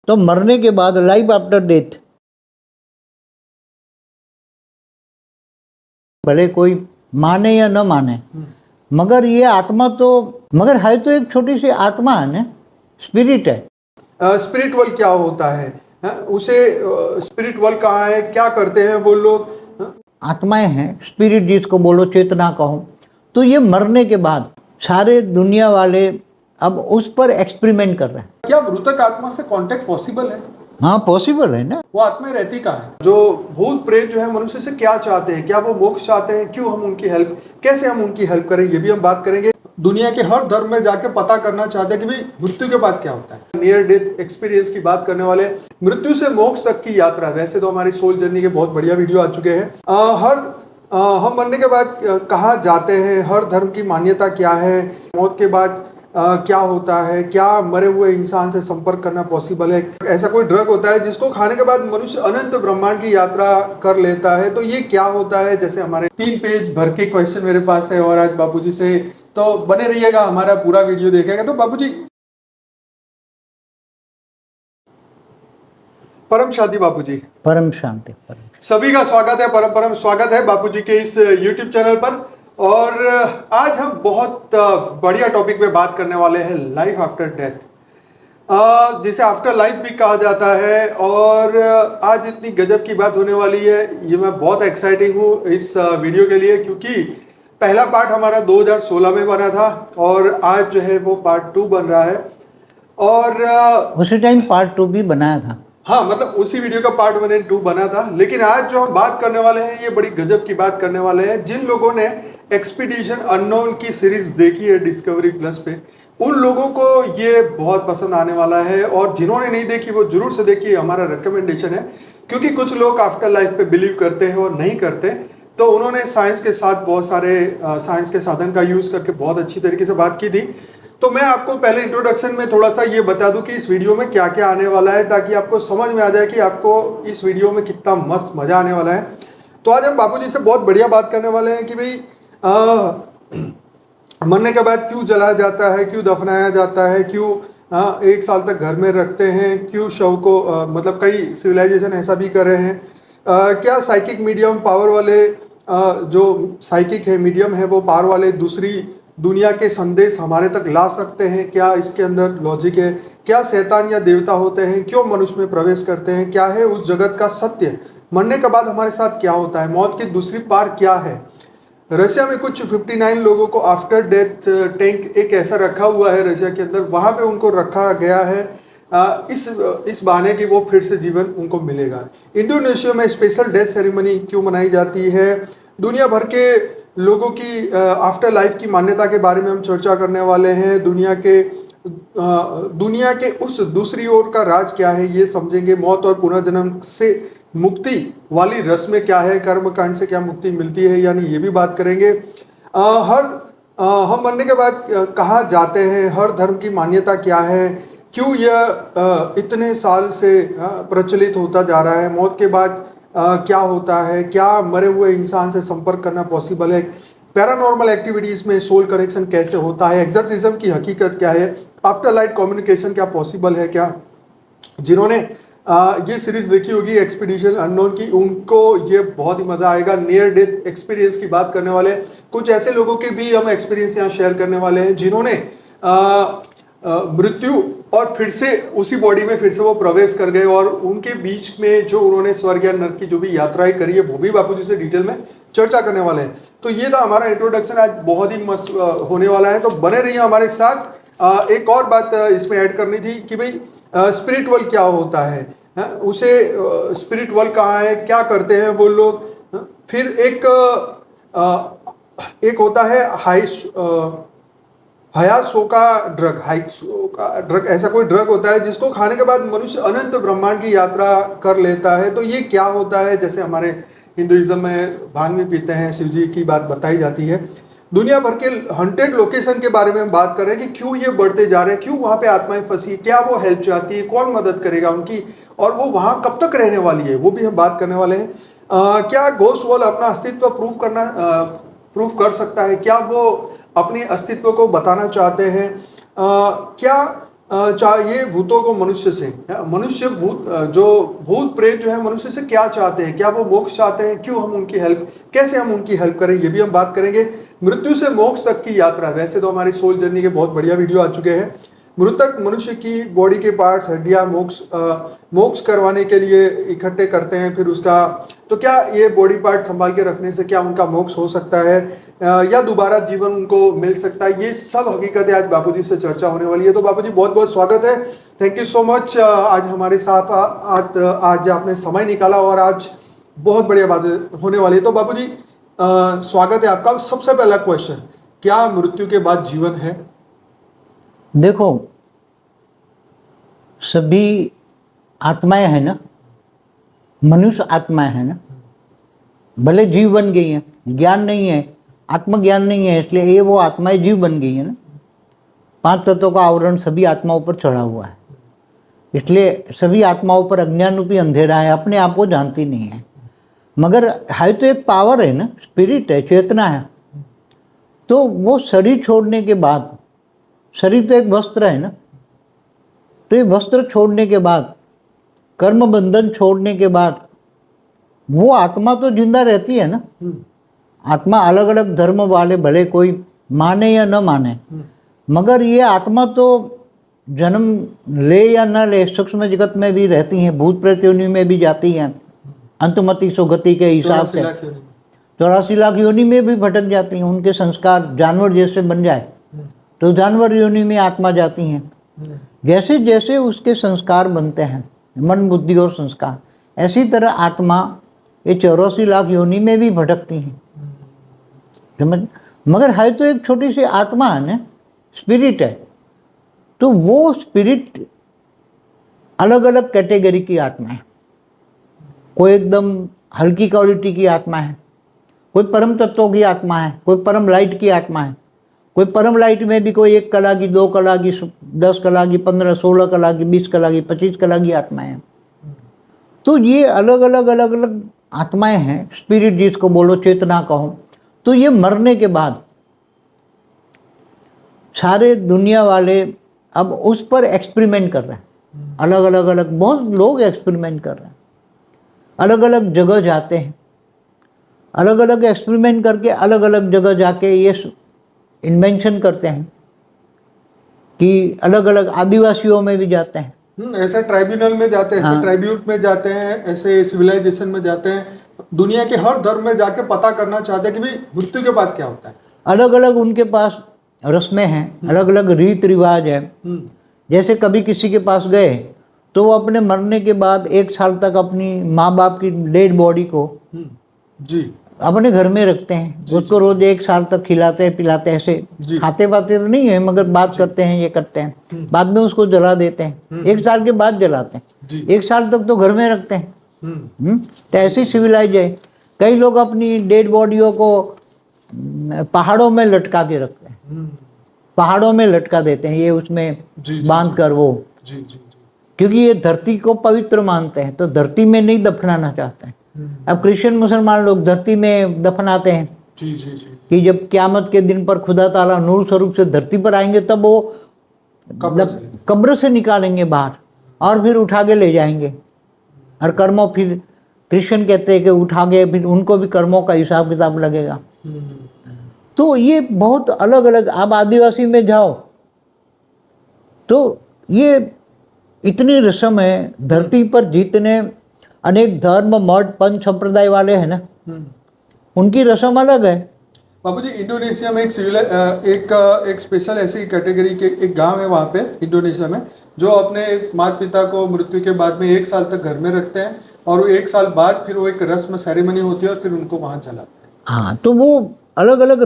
तो मरने के बाद लाइफ आफ्टर डेथ, भले कोई माने या न माने, मगर ये आत्मा तो मगर है तो एक छोटी सी आत्मा है ना, स्पिरिट है। स्पिरिट वर्ल्ड क्या होता है? उसे स्पिरिट वर्ल्ड कहाँ है, क्या करते हैं वो लोग? आत्माएं हैं, स्पिरिट जिसको बोलो, चेतना कहो। तो ये मरने के बाद सारे दुनिया वाले अब उस पर एक्सपेरिमेंट कर रहे हैं। क्या मृतक आत्मा से कांटेक्ट पॉसिबल है? हाँ, पॉसिबल है ना। वो आत्मा रहती कहाँ है? जो भूत प्रेत जो है मनुष्य से क्या चाहते हैं, क्या वो मोक्ष चाहते हैं, क्यों हम उनकी हेल्प, कैसे हम उनकी हेल्प करें, ये भी हम बात करेंगे। दुनिया के हर धर्म में जाके पता करना चाहते हैं कि भाई मृत्यु के बाद क्या होता है। नियर डेथ एक्सपीरियंस की बात करने वाले, मृत्यु से मोक्ष तक की यात्रा। वैसे तो हमारी सोल जर्नी के बहुत बढ़िया वीडियो आ चुके हैं। हम मरने के बाद कहाँ जाते हैं, हर धर्म की मान्यता क्या है, मौत के बाद क्या होता है, क्या मरे हुए इंसान से संपर्क करना पॉसिबल है, ऐसा कोई ड्रग होता है जिसको खाने के बाद मनुष्य अनंत ब्रह्मांड की यात्रा कर लेता है, तो ये क्या होता है। जैसे हमारे 3 पेज भर के क्वेश्चन मेरे पास है और आज बापूजी से, तो बने रहिएगा, हमारा पूरा वीडियो देखेगा। तो बापूजी, परम शांति बापूजी। परम शांति। सभी का स्वागत है, परम परम स्वागत है बापूजी के इस YouTube चैनल पर। और आज हम बहुत बढ़िया टॉपिक पे बात करने वाले हैं, लाइफ आफ्टर डेथ, जिसे आफ्टर लाइफ भी कहा जाता है। और आज इतनी गजब की बात होने वाली है, ये मैं बहुत एक्साइटिंग हूँ इस वीडियो के लिए, क्योंकि पहला पार्ट हमारा 2016 में बना था और आज जो है वो पार्ट 2 बन रहा है। और उसी टाइम पार्ट 2 भी बनाया था। हाँ, मतलब उसी वीडियो का पार्ट 1 और 2 बना था। लेकिन आज जो हम बात करने वाले हैं, ये बड़ी गजब की बात करने वाले हैं। जिन लोगों ने एक्सपीडिशन अननोन की सीरीज देखी है डिस्कवरी प्लस पे, उन लोगों को ये बहुत पसंद आने वाला है। और जिन्होंने नहीं देखी वो जरूर से देखिए, हमारा रिकमेंडेशन है। क्योंकि कुछ लोग आफ्टर लाइफ पे बिलीव करते हैं और नहीं करते, तो उन्होंने साइंस के साथ बहुत सारे साइंस के साधन का यूज करके बहुत अच्छी तरीके से बात की थी। तो मैं आपको पहले इंट्रोडक्शन में थोड़ा सा ये बता दूं कि इस वीडियो में क्या क्या आने वाला है, ताकि आपको समझ में आ जाए कि आपको इस वीडियो में कितना मस्त मजा आने वाला है। तो आज हम बापूजी से बहुत बढ़िया बात करने वाले हैं कि भाई मरने के बाद क्यों जलाया जाता है, क्यों दफनाया जाता है, क्यों 1 साल तक घर में रखते हैं, क्यों शव को मतलब कई सिविलाइजेशन ऐसा भी कर रहे हैं। क्या साइकिक मीडियम पावर वाले जो साइकिक है, मीडियम है, वो पावर वाले दूसरी दुनिया के संदेश हमारे तक ला सकते हैं? क्या इसके अंदर लॉजिक है? क्या शैतान या देवता होते हैं? क्यों मनुष्य में प्रवेश करते हैं? क्या है उस जगत का सत्य? मरने के बाद हमारे साथ क्या होता है? मौत की दूसरी पार क्या है? रशिया में कुछ 59 लोगों को आफ्टर डेथ टैंक एक ऐसा रखा हुआ है रशिया के अंदर, वहां पे उनको रखा गया है इस बहाने कि वो फिर से जीवन उनको मिलेगा। इंडोनेशिया में स्पेशल डेथ सेरेमनी क्यों मनाई जाती है? दुनिया भर के लोगों की आफ्टर लाइफ की मान्यता के बारे में हम चर्चा करने वाले हैं। दुनिया के उस दूसरी ओर का राज क्या है, ये समझेंगे। मौत और पुनर्जन्म से मुक्ति वाली रस्में क्या है, कर्मकांड से क्या मुक्ति मिलती है, यानी ये भी बात करेंगे। हम मरने के बाद कहाँ जाते हैं, हर धर्म की मान्यता क्या है, क्यों यह इतने साल से प्रचलित होता जा रहा है, मौत के बाद क्या होता है, क्या मरे हुए इंसान से संपर्क करना पॉसिबल है, पैरानॉर्मल एक्टिविटीज में सोल कनेक्शन कैसे होता है, एक्सर्सिज्म की हकीकत क्या है, आफ्टर लाइफ कम्युनिकेशन क्या पॉसिबल है क्या। जिन्होंने ये सीरीज देखी होगी एक्सपीडिशन अननोन की, उनको ये बहुत ही मजा आएगा। नियर डेथ एक्सपीरियंस की बात करने वाले, कुछ ऐसे लोगों के भी हम एक्सपीरियंस यहाँ शेयर करने वाले हैं जिन्होंने मृत्यु और फिर से उसी बॉडी में फिर से वो प्रवेश कर गए, और उनके बीच में जो उन्होंने स्वर्ग या नरक की जो भी यात्राएं करी है, वो भी बापूजी से डिटेल में चर्चा करने वाले हैं। तो ये था हमारा इंट्रोडक्शन, आज बहुत ही मस्त होने वाला है, तो बने रहिए हमारे साथ। एक और बात इसमें ऐड करनी थी कि भाई स्पिरिट वर्ल्ड क्या होता है, उसे स्पिरिट वर्ल्ड कहाँ है, क्या करते हैं वो लोग। फिर एक होता है हायासोका ड्रग, ऐसा कोई ड्रग होता है जिसको खाने के बाद मनुष्य अनंत ब्रह्मांड की यात्रा कर लेता है। तो ये क्या होता है? जैसे हमारे हिंदुइज्म में भांग भी पीते हैं, शिव जी की बात बताई जाती है। दुनिया भर के 100 लोकेशन के बारे में हम बात कर रहे हैं कि क्यों ये बढ़ते जा रहे हैं, क्यों वहां पे आत्माएं फंसी, क्या वो हेल्प चाहती है, कौन मदद करेगा उनकी, और वो वहां कब तक रहने वाली है, वो भी हम बात करने वाले हैं। क्या घोस्ट वर्ल्ड अपना अस्तित्व प्रूफ कर सकता है? क्या वो अपने अस्तित्व को बताना चाहते हैं? क्या ये भूतों को मनुष्य से, मनुष्य भूत जो भूत प्रेत जो है मनुष्य से क्या चाहते हैं, क्या वो मोक्ष चाहते हैं, क्यों हम उनकी हेल्प, कैसे हम उनकी हेल्प करें, ये भी हम बात करेंगे। मृत्यु से मोक्ष तक की यात्रा, वैसे तो हमारी सोल जर्नी के बहुत बढ़िया वीडियो आ चुके हैं। मृतक मनुष्य की बॉडी के पार्ट्स, हड्डियां मोक्ष करवाने के लिए इकट्ठे करते हैं, फिर उसका तो क्या ये बॉडी पार्ट संभाल के रखने से क्या उनका मोक्ष हो सकता है या दोबारा जीवन उनको मिल सकता है, ये सब हकीकतें आज बापूजी से चर्चा होने वाली है। तो बापूजी बहुत बहुत स्वागत है, थैंक यू सो मच आज हमारे साथ आज आपने समय निकाला और आज बहुत बढ़िया बातें होने वाली है। तो बापूजी स्वागत है आपका। सबसे पहला क्वेश्चन, क्या मृत्यु के बाद जीवन है? देखो, सभी आत्माएं हैं ना, मनुष्य आत्माएं हैं ना, भले जीव बन गई हैं, ज्ञान नहीं है, आत्मज्ञान नहीं है, इसलिए ये वो आत्माएं जीव बन गई है ना। 5 तत्वों का आवरण सभी आत्माओं पर चढ़ा हुआ है, इसलिए सभी आत्माओं पर अज्ञान रूपी अंधेरा है, अपने आप को जानती नहीं है। मगर है तो एक पावर है ना, स्पिरिट है, चेतना है। तो वो शरीर छोड़ने के बाद, शरीर तो एक वस्त्र है ना, तो ये वस्त्र छोड़ने के बाद, कर्म बंधन छोड़ने के बाद वो आत्मा तो जिंदा रहती है ना। आत्मा अलग अलग धर्म वाले भले कोई माने या न माने, मगर ये आत्मा तो जन्म ले या न ले सूक्ष्म जगत में भी रहती हैं, भूत प्रेत योनि में भी जाती हैं, अंतमति सुगति के हिसाब से 84 लाख योनि में भी भटक जाती हैं। उनके संस्कार जानवर जैसे बन जाए तो जानवर योनि में आत्मा जाती हैं। जैसे जैसे उसके संस्कार बनते हैं, मन बुद्धि और संस्कार, ऐसी तरह आत्मा ये 84 लाख योनि में भी भटकती हैं, समझ। मगर है तो एक छोटी सी आत्मा है ना, स्पिरिट है। तो वो स्पिरिट अलग अलग कैटेगरी की आत्मा है। कोई एकदम हल्की क्वालिटी की आत्मा है, कोई परम तत्वों की आत्मा है, कोई परम लाइट की आत्मा है, कोई परम लाइट में भी कोई 1 कला की, 2 कला की, 10 कला की, 15, 16 कला की, 20 कला की, 25 कला की आत्माएं हैं। तो ये अलग अलग आत्माएं हैं, स्पिरिट जिसको बोलो, चेतना कहो। तो ये मरने के बाद सारे दुनिया वाले अब उस पर एक्सपेरिमेंट कर रहे हैं। अलग अलग बहुत लोग एक्सपेरिमेंट कर रहे हैं, अलग अलग जगह जाते हैं, अलग अलग एक्सपेरिमेंट करके अलग अलग जगह जाके ये इन्वेंशन करते हैं कि अलग अलग आदिवासियों में भी जाते हैं, ऐसे ट्राइब्यूनल में जाते हैं, ऐसे ट्राइब्यूट में जाते हैं, ऐसे सिविलाइजेशन में जाते हैं, दुनिया के हर धर्म में जाके पता करना चाहते हैं कि भाई मृत्यु के बाद क्या होता है। अलग अलग उनके पास रस्में हैं, अलग अलग रीत रिवाज है। जैसे कभी किसी के पास गए तो वो अपने मरने के बाद 1 साल तक अपनी माँ बाप की डेड बॉडी को जी अपने घर में रखते हैं, उसको रोज 1 साल तक खिलाते हैं, पिलाते हैं। ऐसे खाते पाते तो नहीं है, मगर बात करते हैं, ये करते हैं, बाद में उसको जला देते हैं। 1 साल के बाद जलाते हैं, 1 साल तक तो घर में रखते हैं। तो ऐसी सिविलाइज है। कई लोग अपनी डेड बॉडियों को पहाड़ों में लटका के रखते हैं, पहाड़ों में लटका देते हैं, ये उसमें बांध कर वो, क्योंकि ये धरती को पवित्र मानते हैं, तो धरती में नहीं दफनाना चाहते हैं। अब क्रिश्चियन मुसलमान लोग धरती में दफनाते हैं कि जब क़यामत के दिन पर खुदा ताला नूर स्वरूप से धरती पर आएंगे तब वो कब्र से निकालेंगे बाहर और फिर उठा के ले जाएंगे। और कर्मों, फिर क्रिश्चियन कहते हैं कि उठा के फिर उनको भी कर्मों का हिसाब किताब लगेगा। तो ये बहुत अलग अलग। आप आदिवासी में जाओ तो ये इतनी रस्म है, धरती पर जितने अनेक धर्म मठ पंच संप्रदाय वाले हैं ना, उनकी रस्म अलग है। बाबूजी, इंडोनेशिया में एक स्पेशल ऐसी कैटेगरी के एक गांव है वहाँ पे इंडोनेशिया में, जो अपने माता पिता को मृत्यु के बाद में 1 साल तक घर में रखते हैं और 1 साल बाद फिर वो एक रस्म सेरेमनी होती है और फिर उनको वहाँ जलाते हैं। हाँ, तो वो अलग अलग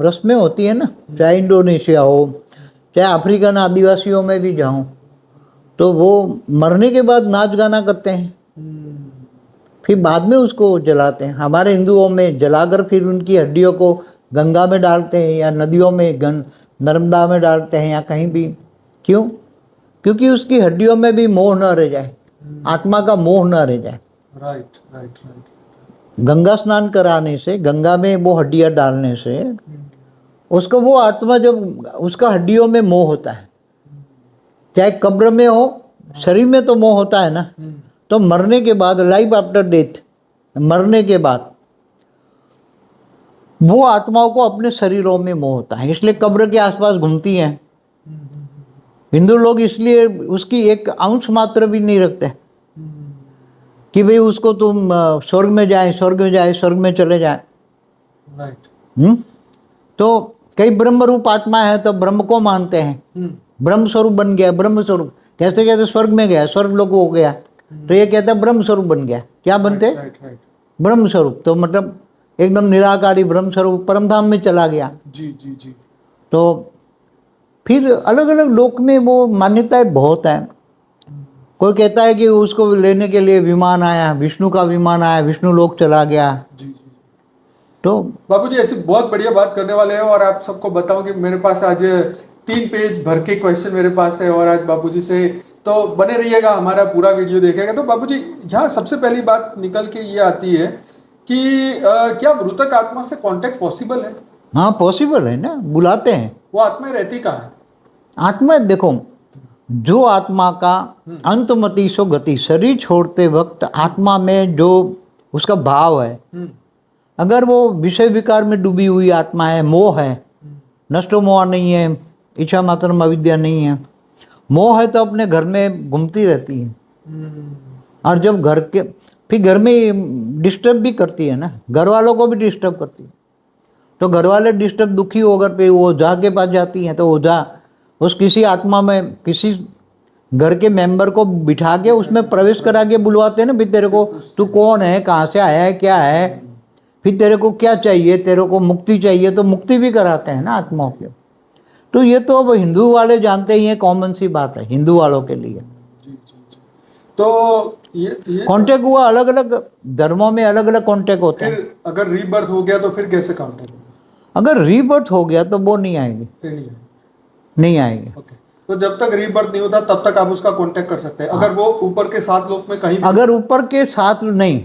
रस्में होती है ना, चाहे इंडोनेशिया हो, चाहे अफ्रीकन आदिवासियों में भी जाऊँ, तो वो मरने के बाद नाच गाना करते हैं, फिर बाद में उसको जलाते हैं। हमारे हिंदुओं में जलाकर फिर उनकी हड्डियों को गंगा में डालते हैं या नदियों में, नर्मदा में डालते हैं या कहीं भी। क्यों? क्योंकि उसकी हड्डियों में भी मोह न रह जाए, आत्मा का मोह न रह जाए। राइट। गंगा स्नान कराने से, गंगा में वो हड्डियाँ डालने से उसको वो आत्मा, जब उसका हड्डियों में मोह होता है चाहे कब्र में हो, शरीर में तो मोह होता है ना, तो मरने के बाद, लाइफ आफ्टर डेथ, मरने के बाद वो आत्माओं को अपने शरीरों में मोह होता है, इसलिए कब्र के आसपास घूमती हैं। हिंदू लोग इसलिए उसकी एक अंश मात्र भी नहीं रखते कि भाई उसको तुम स्वर्ग में जाए, स्वर्ग में जाए, स्वर्ग में चले जाए। राइट। तो कई ब्रह्म रूप आत्मा है तो ब्रह्म को मानते हैं, ब्रह्म स्वरूप बन गया, ब्रह्म स्वरूप कैसे कहते, स्वर्ग में गया, स्वर्ग लोग हो गया, तो ये कहता है ब्रह्म स्वरूप बन गया। क्या बनते? राइट। ब्रह्म स्वरूप, तो मतलब एकदम निराकारी ब्रह्म स्वरूप परमधाम में चला गया। जी। तो फिर अलग अलग लोक में वो मान्यताएं बहुत हैं। कोई कहता है कि उसको लेने के लिए विमान आया, विष्णु का विमान आया, विष्णु लोक चला गया। जी। तो बाबूजी ऐसी बहुत बढ़िया बात करने वाले हैं, और आप सबको बताऊं कि मेरे पास आज 3 पेज भर के क्वेश्चन मेरे पास है, और आज बाबूजी से तो बने रहिएगा, हमारा पूरा वीडियो देखेगा। तो बाबूजी यहाँ सबसे पहली बात निकल के ये आती है कि क्या मृतक आत्मा से कांटेक्ट पॉसिबल है? हाँ, पॉसिबल है ना, बुलाते हैं। वो आत्मा रहती कहाँ है? आत्मा देखो, जो आत्मा का अंतमति सो गति, शरीर छोड़ते वक्त आत्मा में जो उसका भाव है, अगर वो विषय विकार में डूबी हुई आत्मा है, मोह है, नष्टो मोह नहीं है, इच्छा मात्र अविद्या नहीं है, मोह है तो अपने घर में घूमती रहती है, और जब घर के फिर घर में डिस्टर्ब भी करती है ना, घर वालों को भी डिस्टर्ब करती है। तो घर वाले डिस्टर्ब दुखी होकर पे वो ओझा के पास जाती हैं, तो ओझा उस किसी आत्मा में किसी घर के मेंबर को बिठा के उसमें प्रवेश करा के बुलवाते हैं ना, भी तेरे को तू कौन है, कहाँ से आया है, क्या है, फिर तेरे को क्या चाहिए, तेरे को मुक्ति चाहिए, तो मुक्ति भी कराते हैं ना आत्माओं के। तो ये तो अब हिंदू वाले जानते ही हैं, कॉमन सी बात है हिंदू वालों के लिए। जी। तो ये कॉन्टेक्ट हुआ, अलग अलग धर्मों में अलग अलग कॉन्टेक्ट होता है। फिर अगर रीबर्थ हो गया तो फिर कैसे काउंटर? अगर रीबर्थ हो गया तो वो नहीं आएगी, फिर नहीं है। नहीं आएगी। ओके, तो जब तक रीबर्थ नहीं होता तब तक आप उसका कांटेक्ट कर सकते हैं। अगर वो ऊपर के 7 लोक में कहीं भी, अगर ऊपर के 7 नहीं,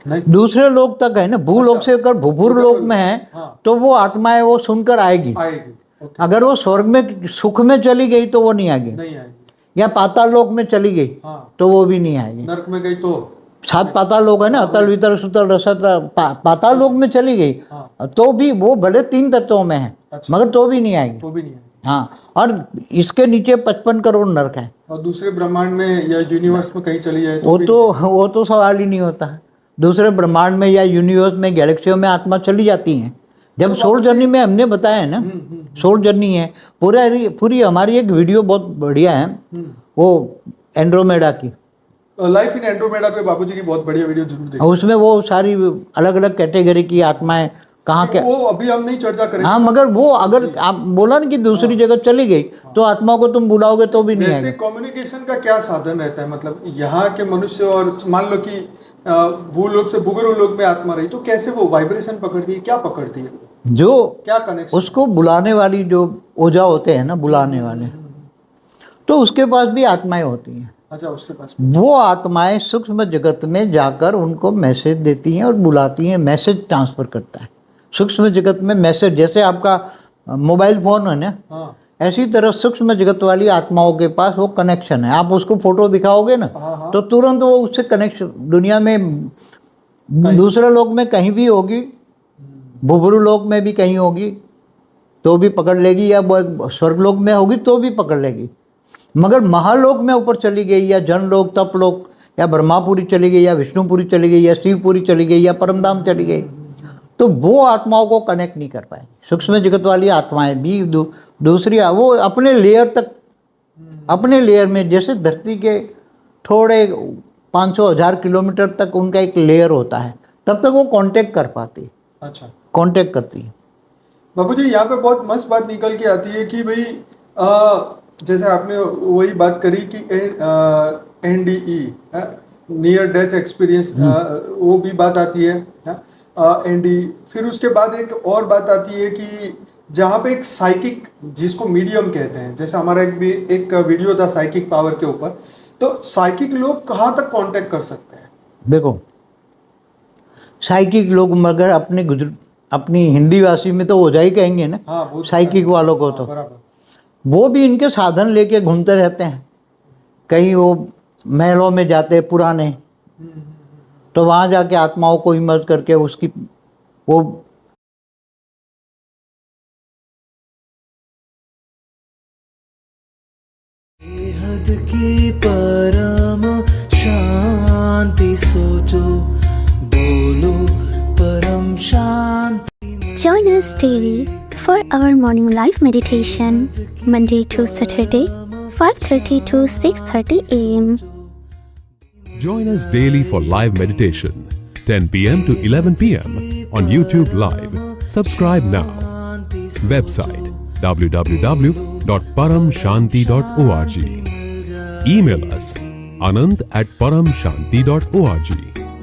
नहीं, दूसरे लोक तक है ना, भूलोक से अगर भूभुर लोक में है, हाँ, तो वो आत्माएं वो सुनकर आएगी। ओके, अगर वो स्वर्ग में सुख में चली गई तो वो नहीं आएगी, नहीं आएगी, या पाताल लोक में चली गई हाँ, तो वो भी नहीं आएगी। नर्क में गई तो 7 पाताल लोक है ना, अतल वितल सुतल रसतल, पाताल लोक में चली गई हाँ, तो भी वो भले 3 तत्वों में है, अच्छा, मगर तो भी नहीं आएगी। तो भी नहीं आएगी। हाँ, और इसके नीचे 55 करोड़ नरक है। और दूसरे ब्रह्मांड में या यूनिवर्स में कहीं चली जाए वो भी तो सवाल ही नहीं होता है। दूसरे ब्रह्मांड में या यूनिवर्स में, गैलेक्सियों में आत्मा चली जाती हैं। जब सोल जर्नी में हमने बताया है ना, सोल जर्नी है पूरी हमारी एक वीडियो बहुत बढ़िया है, वो एंड्रोमेडा की, लाइफ इन एंड्रोमेडा पे बाबूजी की बहुत बढ़िया वीडियो जरूर देखिए। और उसमें वो सारी अलग अलग कैटेगरी की आत्माएं कहाँ के, वो अभी हम नहीं चर्चा करेंगे। हाँ, मगर वो अगर आप बोला ना कि दूसरी जगह चली गई तो आत्मा को तुम बुलाओगे तो भी नहीं वैसे आएगा। कम्युनिकेशन का क्या साधन रहता है? मतलब यहाँ के मनुष्य और मान लो कि भूलोक से भूगर्भ लोक में आत्मा रही, तो कैसे वो वाइब्रेशन पकड़ती है, क्या पकड़ती है, जो क्या कनेक्शन? उसको बुलाने वाली जो ओझा होते हैं ना, बुलाने वाले, तो उसके पास भी आत्माएं होती हैं। अच्छा, उसके पास वो आत्माएं सूक्ष्म जगत में जाकर उनको मैसेज देती हैं और बुलाती हैं, मैसेज ट्रांसफर करता है सूक्ष्म जगत में मैसेज। जैसे आपका मोबाइल फोन है ना, हाँ, ऐसी तरह सूक्ष्म जगत वाली आत्माओं के पास वो कनेक्शन है। आप उसको फोटो दिखाओगे ना, हाँ, तो तुरंत वो उससे कनेक्शन, दुनिया में दूसरे लोक में कहीं भी होगी, भूभुरु लोक में भी कहीं होगी तो भी पकड़ लेगी, या स्वर्गलोक में होगी तो भी पकड़ लेगी। मगर महालोक में ऊपर चली गई, या जनलोक, तपलोक, या ब्रह्मापुरी चली गई, या विष्णुपुरी चली गई, या शिवपुरी चली गई, या परमधाम चली गई, तो वो आत्माओं को कनेक्ट नहीं कर पाएगी। सूक्ष्म जगत वाली आत्माएं भी दूसरी वो अपने लेयर तक, अपने लेयर में, जैसे धरती के थोड़े 500,000 किलोमीटर तक उनका एक लेयर होता है, तब तक वो कांटेक्ट कर पाती है। अच्छा कांटेक्ट करती है। बाबूजी, यहाँ पे बहुत मस्त बात निकल के आती है कि भाई जैसे आपने वही बात करी कि NDE नियर डेथ एक्सपीरियंस, वो भी बात आती है, NDE। फिर उसके बाद एक और बात आती है कि जहाँ पे एक साइकिक, जिसको मीडियम कहते हैं, जैसे हमारा एक वीडियो था साइकिक पावर के ऊपर, तो साइकिक लोग कहाँ तक कांटेक्ट कर सकते हैं? देखो, साइकिक लोग मगर अपनी हिंदी भाषी में तो ओझा ही कहेंगे ना, हाँ, वो साइकिक वालों को तो बराबर। वो भी इनके साधन लेके घूमते रहते हैं। कहीं वो महलों में जाते हैं पुराने, तो वहाँ जाके आत्माओं को हिम्मत करके उसकी वो बेहद की परम शांति सोचो, बोलो परम शांति। Join us daily for our morning live meditation, Monday to Saturday, 5:30 to 6:30 a.m. Join us daily for live meditation, 10 p.m. to 11 p.m. on YouTube Live. Subscribe now. Website www.paramshanti.org. Email us anant@paramshanti.org.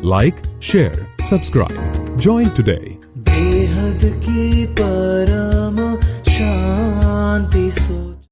Like, share, subscribe. Join today. बेहद की परम शांति सो